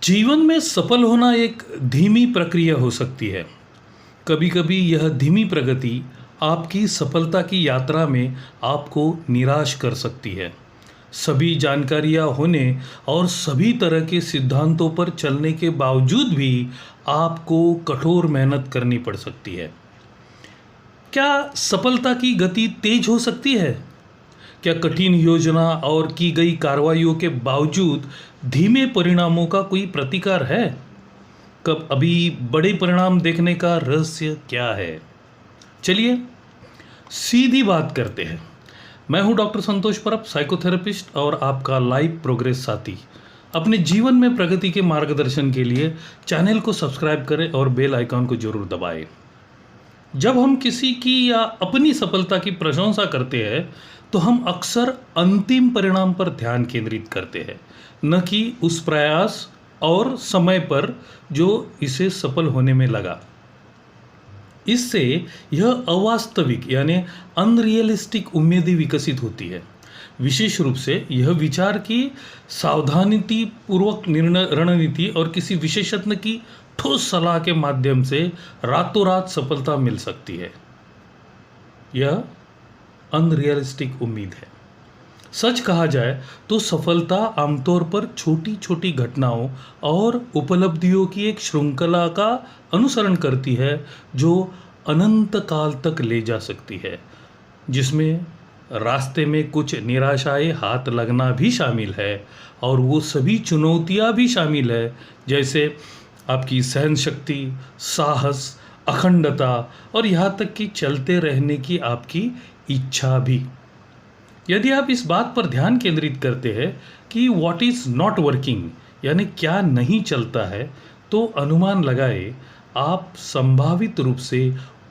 जीवन में सफल होना एक धीमी प्रक्रिया हो सकती है। कभी-कभी यह धीमी प्रगति आपकी सफलता की यात्रा में आपको निराश कर सकती है। सभी जानकारियाँ होने और सभी तरह के सिद्धांतों पर चलने के बावजूद भी आपको कठोर मेहनत करनी पड़ सकती है। क्या सफलता की गति तेज हो सकती है? क्या कठिन योजना और की गई कार्रवाइयों के बावजूद धीमे परिणामों का कोई प्रतिकार है? कब अभी बड़े परिणाम देखने का रहस्य क्या है? चलिए सीधी बात करते हैं। मैं हूं डॉक्टर संतोष परब, साइकोथेरेपिस्ट और आपका लाइफ प्रोग्रेस साथी। अपने जीवन में प्रगति के मार्गदर्शन के लिए चैनल को सब्सक्राइब करें और बेल आइकॉन को जरूर दबाएं। जब हम किसी की या अपनी सफलता की प्रशंसा करते हैं तो हम अक्सर अंतिम परिणाम पर ध्यान केंद्रित करते हैं, न कि उस प्रयास और समय पर जो इसे सफल होने में लगा। इससे यह अवास्तविक यानी अनरियलिस्टिक उम्मीदें विकसित होती है। विशेष रूप से यह विचार की सावधानी पूर्वक निर्णय रणनीति और किसी विशेषज्ञ की ठोस सलाह के माध्यम से रातों रात सफलता मिल सकती है। यह अनरियलिस्टिक उम्मीद है। सच कहा जाए तो सफलता आमतौर पर छोटी छोटी घटनाओं और उपलब्धियों की एक श्रृंखला का अनुसरण करती है जो अनंत काल तक ले जा सकती है, जिसमें रास्ते में कुछ निराशाएं हाथ लगना भी शामिल है और वो सभी चुनौतियां भी शामिल है, जैसे आपकी सहन शक्ति, साहस, अखंडता और यहाँ तक कि चलते रहने की आपकी इच्छा भी। यदि आप इस बात पर ध्यान केंद्रित करते हैं कि व्हाट इज़ नॉट वर्किंग यानी क्या नहीं चलता है, तो अनुमान लगाए आप संभावित रूप से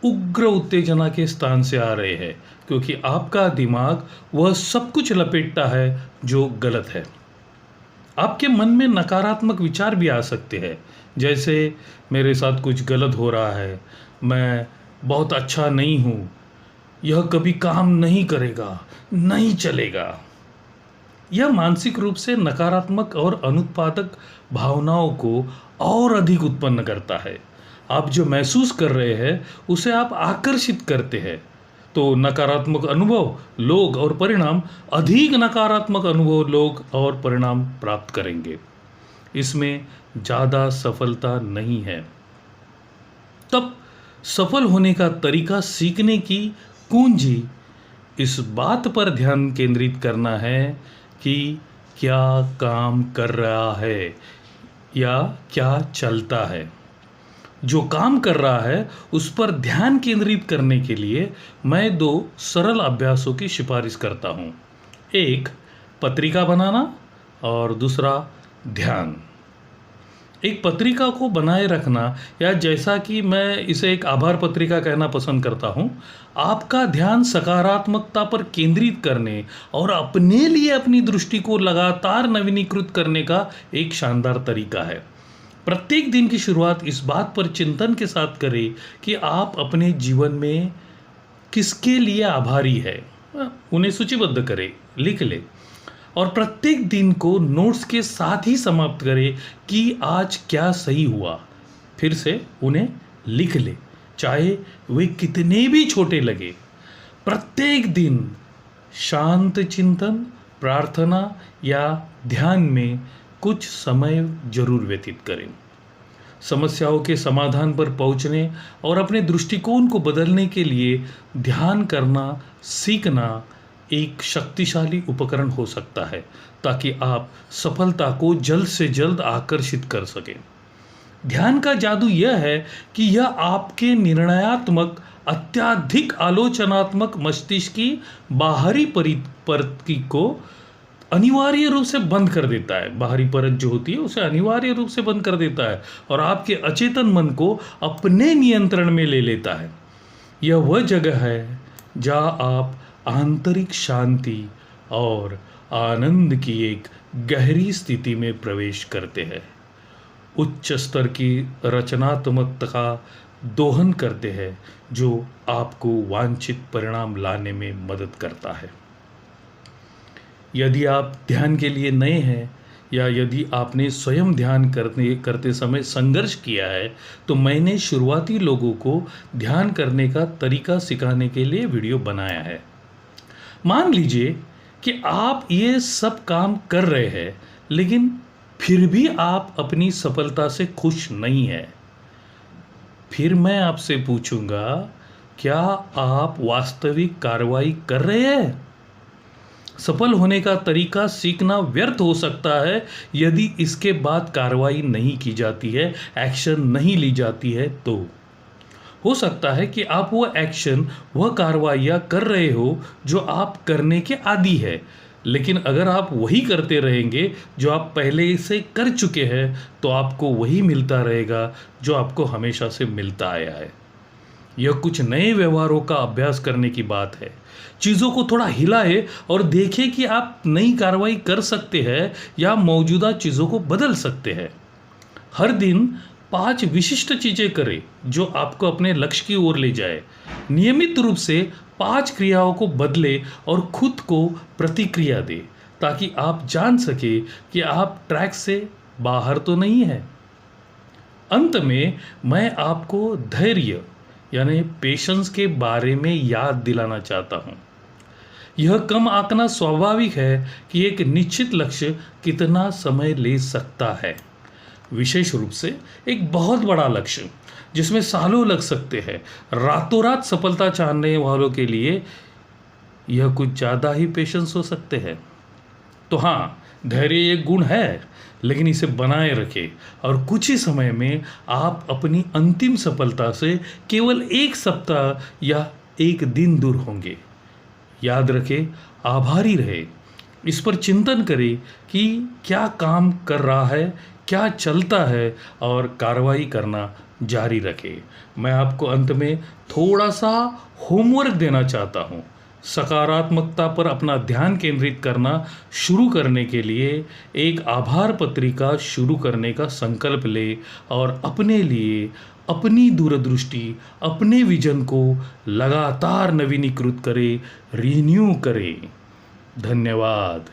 उग्र उत्तेजना के स्थान से आ रहे हैं, क्योंकि आपका दिमाग वह सब कुछ लपेटता है जो गलत है। आपके मन में नकारात्मक विचार भी आ सकते हैं, जैसे मेरे साथ कुछ गलत हो रहा है, मैं बहुत अच्छा नहीं हूँ, यह कभी काम नहीं करेगा, नहीं चलेगा। यह मानसिक रूप से नकारात्मक और अनुत्पादक भावनाओं को और अधिक उत्पन्न करता है। आप जो महसूस कर रहे हैं उसे आप आकर्षित करते हैं, तो नकारात्मक अनुभव लोग और परिणाम अधिक नकारात्मक अनुभव लोग और परिणाम प्राप्त करेंगे। इसमें ज़्यादा सफलता नहीं है। तब सफल होने का तरीका सीखने की कुंजी इस बात पर ध्यान केंद्रित करना है कि क्या काम कर रहा है या क्या चलता है। जो काम कर रहा है उस पर ध्यान केंद्रित करने के लिए मैं दो सरल अभ्यासों की सिफारिश करता हूँ। एक, पत्रिका बनाना और दूसरा ध्यान। एक पत्रिका को बनाए रखना, या जैसा कि मैं इसे एक आभार पत्रिका कहना पसंद करता हूँ, आपका ध्यान सकारात्मकता पर केंद्रित करने और अपने लिए अपनी दृष्टि को लगातार नवीनीकृत करने का एक शानदार तरीका है। प्रत्येक दिन की शुरुआत इस बात पर चिंतन के साथ करें कि आप अपने जीवन में किसके लिए आभारी है। उन्हें सूचीबद्ध करें, लिख लें और प्रत्येक दिन को नोट्स के साथ ही समाप्त करें कि आज क्या सही हुआ। फिर से उन्हें लिख ले, चाहे वे कितने भी छोटे लगे। प्रत्येक दिन शांत चिंतन, प्रार्थना या ध्यान में कुछ समय जरूर व्यतीत करें। समस्याओं के समाधान पर पहुंचने और अपने दृष्टिकोण को बदलने के लिए ध्यान करना सीखना एक शक्तिशाली उपकरण हो सकता है, ताकि आप सफलता को जल्द से जल्द आकर्षित कर सकें। ध्यान का जादू यह है कि यह आपके निर्णयात्मक, अत्यधिक आलोचनात्मक मस्तिष्क की बाहरी परत को अनिवार्य रूप से बंद कर देता है। बाहरी परत जो होती है उसे अनिवार्य रूप से बंद कर देता है और आपके अचेतन मन को अपने नियंत्रण में ले लेता है। यह वह जगह है जहाँ आप आंतरिक शांति और आनंद की एक गहरी स्थिति में प्रवेश करते हैं, उच्च स्तर की रचनात्मकता का दोहन करते हैं, जो आपको वांछित परिणाम लाने में मदद करता है। यदि आप ध्यान के लिए नए हैं या यदि आपने स्वयं ध्यान करते समय संघर्ष किया है, तो मैंने शुरुआती लोगों को ध्यान करने का तरीका सिखाने के लिए वीडियो बनाया है। मान लीजिए कि आप ये सब काम कर रहे हैं, लेकिन फिर भी आप अपनी सफलता से खुश नहीं हैं। फिर मैं आपसे पूछूंगा, क्या आप वास्तविक कार्रवाई कर रहे हैं? सफल होने का तरीका सीखना व्यर्थ हो सकता है यदि इसके बाद कार्रवाई नहीं की जाती है, एक्शन नहीं ली जाती है। तो हो सकता है कि आप वो एक्शन, वह कार्रवाइयाँ कर रहे हो जो आप करने के आदी है, लेकिन अगर आप वही करते रहेंगे जो आप पहले से कर चुके हैं, तो आपको वही मिलता रहेगा जो आपको हमेशा से मिलता आया है। यह कुछ नए व्यवहारों का अभ्यास करने की बात है। चीज़ों को थोड़ा हिलाए और देखें कि आप नई कार्रवाई कर सकते हैं या मौजूदा चीज़ों को बदल सकते हैं। हर दिन 5 विशिष्ट चीज़ें करें जो आपको अपने लक्ष्य की ओर ले जाए। नियमित रूप से 5 क्रियाओं को बदले और खुद को प्रतिक्रिया दे, ताकि आप जान सके कि आप ट्रैक से बाहर तो नहीं है। अंत में मैं आपको धैर्य यानी पेशेंस के बारे में याद दिलाना चाहता हूँ। यह कम आंकना स्वाभाविक है कि एक निश्चित लक्ष्य कितना समय ले सकता है, विशेष रूप से एक बहुत बड़ा लक्ष्य जिसमें सालों लग सकते हैं। रातों रात सफलता चाहने वालों के लिए यह कुछ ज़्यादा ही पेशेंस हो सकते हैं। तो हाँ, धैर्य एक गुण है, लेकिन इसे बनाए रखें और कुछ ही समय में आप अपनी अंतिम सफलता से केवल 1 सप्ताह या 1 दिन दूर होंगे। याद रखें, आभारी रहे, इस पर चिंतन करें कि क्या काम कर रहा है, क्या चलता है, और कार्रवाई करना जारी रखें। मैं आपको अंत में थोड़ा सा होमवर्क देना चाहता हूँ। सकारात्मकता पर अपना ध्यान केंद्रित करना शुरू करने के लिए एक आभार पत्रिका शुरू करने का संकल्प ले और अपने लिए अपनी दूरदृष्टि, अपने विजन को लगातार नवीनीकृत करें, रिन्यू करें। धन्यवाद।